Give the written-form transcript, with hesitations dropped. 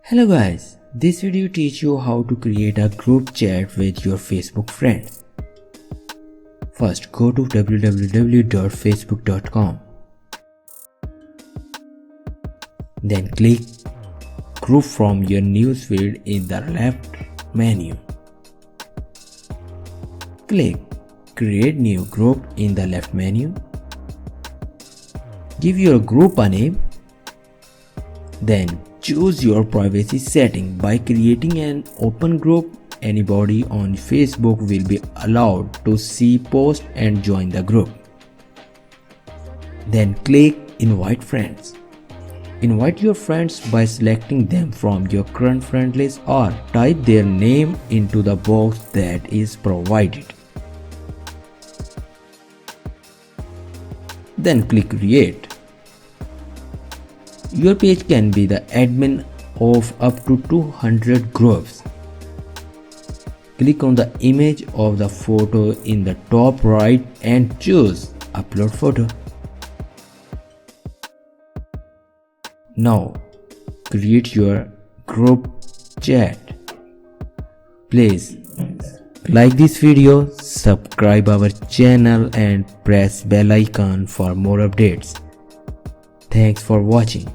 Hello guys, this video teach you how to create a group chat with your Facebook friends. First go to www.facebook.com. Then click group from your newsfeed in the left menu. Click create new group in the left menu. Give your group a name. Then choose your privacy setting. By creating an open group, anybody on Facebook will be allowed to see posts and join the group. Then click invite friends. Invite your friends by selecting them from your current friend list or type their name into the box that is provided. Then click create. Your page can be the admin of up to 200 groups. Click on the image of the photo in the top right and choose upload photo. Now create your group chat. Please like this video, subscribe our channel and press bell icon for more updates. Thanks for watching.